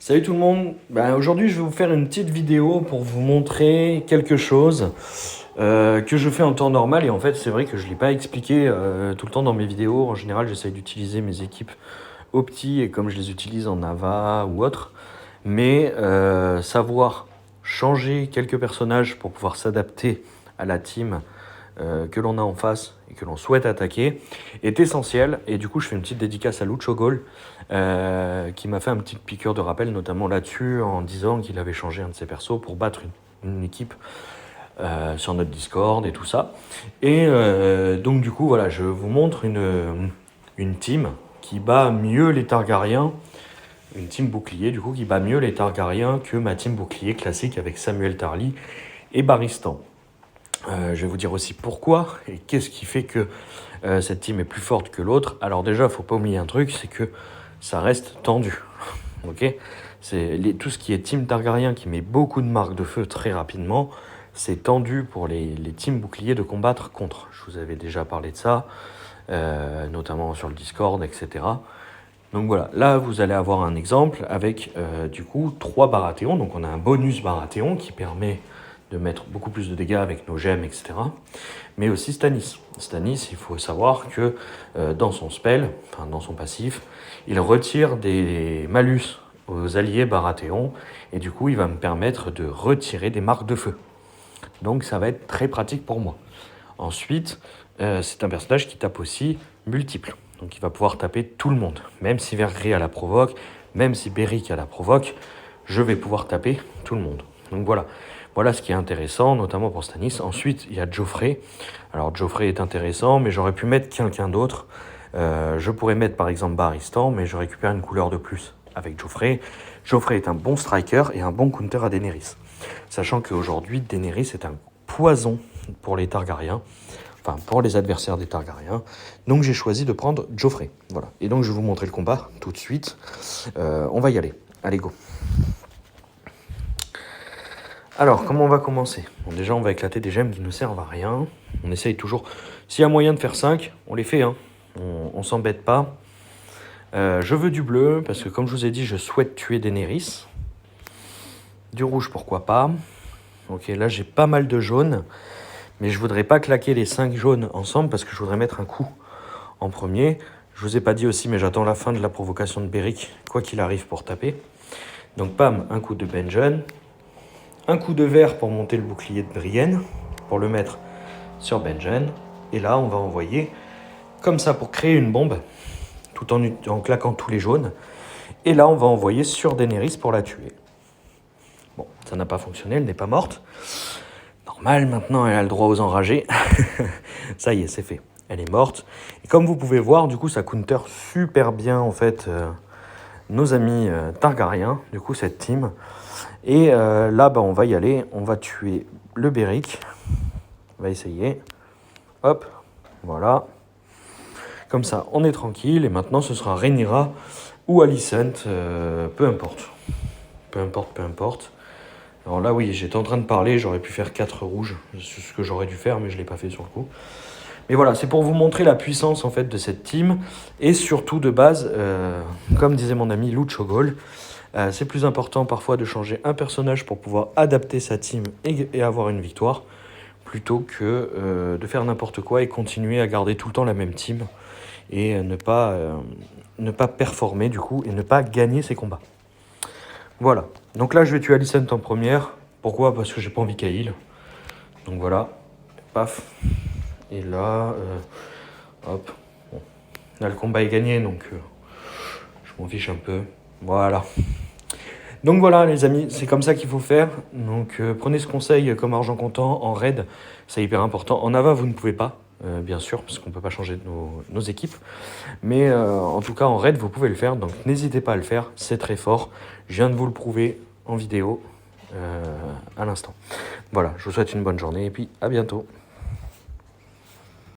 Salut tout le monde. Aujourd'hui, je vais vous faire une petite vidéo pour vous montrer quelque chose que je fais en temps normal. Et en fait, c'est vrai que je ne l'ai pas expliqué tout le temps dans mes vidéos. En général, j'essaye d'utiliser mes équipes Opti et comme je les utilise en Ava ou autre. Mais savoir changer quelques personnages pour pouvoir s'adapter à la team que l'on a en face et que l'on souhaite attaquer est essentiel. Et du coup, je fais une petite dédicace à Lucho Gol qui m'a fait un petit piqûre de rappel, notamment là-dessus, en disant qu'il avait changé un de ses persos pour battre une équipe sur notre Discord et tout ça. Et donc, du coup, voilà, je vous montre une team qui bat mieux les Targaryens. Une team bouclier, du coup, qui bat mieux les Targaryens que ma team bouclier classique avec Samuel Tarly et Barristan. Je vais vous dire aussi pourquoi et qu'est-ce qui fait que cette team est plus forte que l'autre. Alors déjà, il ne faut pas oublier un truc, c'est que ça reste tendu. Ok, tout ce qui est team Targaryen qui met beaucoup de marques de feu très rapidement, c'est tendu pour les teams boucliers de combattre contre. Je vous avais déjà parlé de ça, notamment sur le Discord, etc. Donc voilà, là vous allez avoir un exemple avec du coup 3 Baratheons. Donc on a un bonus Baratheon qui permet de mettre beaucoup plus de dégâts avec nos gemmes, etc. Mais aussi Stannis. Stannis, il faut savoir que dans son spell, enfin dans son passif, il retire des malus aux alliés Baratheon, et du coup il va me permettre de retirer des marques de feu. Donc ça va être très pratique pour moi. Ensuite, c'est un personnage qui tape aussi multiple. Donc il va pouvoir taper tout le monde. Même si Vergris a la provoque, même si Beric a la provoque, je vais pouvoir taper tout le monde. Donc voilà. Voilà ce qui est intéressant, notamment pour Stannis. Ensuite, il y a Joffrey. Alors Joffrey est intéressant, mais j'aurais pu mettre quelqu'un d'autre. Je pourrais mettre par exemple Barristan, mais je récupère une couleur de plus avec Joffrey. Joffrey est un bon striker et un bon counter à Daenerys. Sachant qu'aujourd'hui, Daenerys est un poison pour les Targaryens. Enfin, pour les adversaires des Targaryens. Donc j'ai choisi de prendre Joffrey. Voilà. Et donc je vais vous montrer le combat tout de suite. On va y aller. Allez, go. Alors, comment on va commencer? Bon, déjà, on va éclater des gemmes qui ne servent à rien. On essaye toujours... S'il y a moyen de faire 5, on les fait. Hein. On s'embête pas. Je veux du bleu, parce que comme je vous ai dit, je souhaite tuer Daenerys. Du rouge, pourquoi pas. Ok, là, j'ai pas mal de jaunes. Mais je voudrais pas claquer les 5 jaunes ensemble, parce que je voudrais mettre un coup en premier. Je vous ai pas dit aussi, mais j'attends la fin de la provocation de Beric, quoi qu'il arrive pour taper. Donc, pam, un coup de Benjen. Un coup de vert pour monter le bouclier de Brienne, pour le mettre sur Benjen. Et là, on va envoyer comme ça pour créer une bombe, tout en claquant tous les jaunes. Et là, on va envoyer sur Daenerys pour la tuer. Bon, ça n'a pas fonctionné, elle n'est pas morte. Normal, maintenant, elle a le droit aux enragés. Ça y est, c'est fait. Elle est morte. Et comme vous pouvez voir, du coup, ça counter super bien, en fait, nos amis Targaryens, du coup, cette team. Et là, on va y aller. On va tuer le Beric. On va essayer. Hop, voilà. Comme ça, on est tranquille. Et maintenant, ce sera Rhaenyra ou Alicent. Peu importe. Peu importe. Alors là, oui, j'étais en train de parler. J'aurais pu faire 4 rouges. C'est ce que j'aurais dû faire, mais je ne l'ai pas fait sur le coup. Mais voilà, c'est pour vous montrer la puissance, en fait, de cette team. Et surtout, de base, comme disait mon ami Lucho Gol, c'est plus important parfois de changer un personnage pour pouvoir adapter sa team et avoir une victoire, plutôt que de faire n'importe quoi et continuer à garder tout le temps la même team et ne pas performer du coup et ne pas gagner ses combats. Voilà, donc là je vais tuer Alicent en première. Pourquoi? Parce que j'ai pas envie qu'elle heal. Donc voilà, paf. Et là, hop. Bon. Là le combat est gagné, donc je m'en fiche un peu. Voilà. Donc voilà les amis, c'est comme ça qu'il faut faire. Donc prenez ce conseil comme argent comptant. En raid, c'est hyper important. En Ava, vous ne pouvez pas, bien sûr, parce qu'on ne peut pas changer nos équipes. Mais en tout cas, en raid, vous pouvez le faire. Donc n'hésitez pas à le faire, c'est très fort. Je viens de vous le prouver en vidéo à l'instant. Voilà, je vous souhaite une bonne journée et puis à bientôt.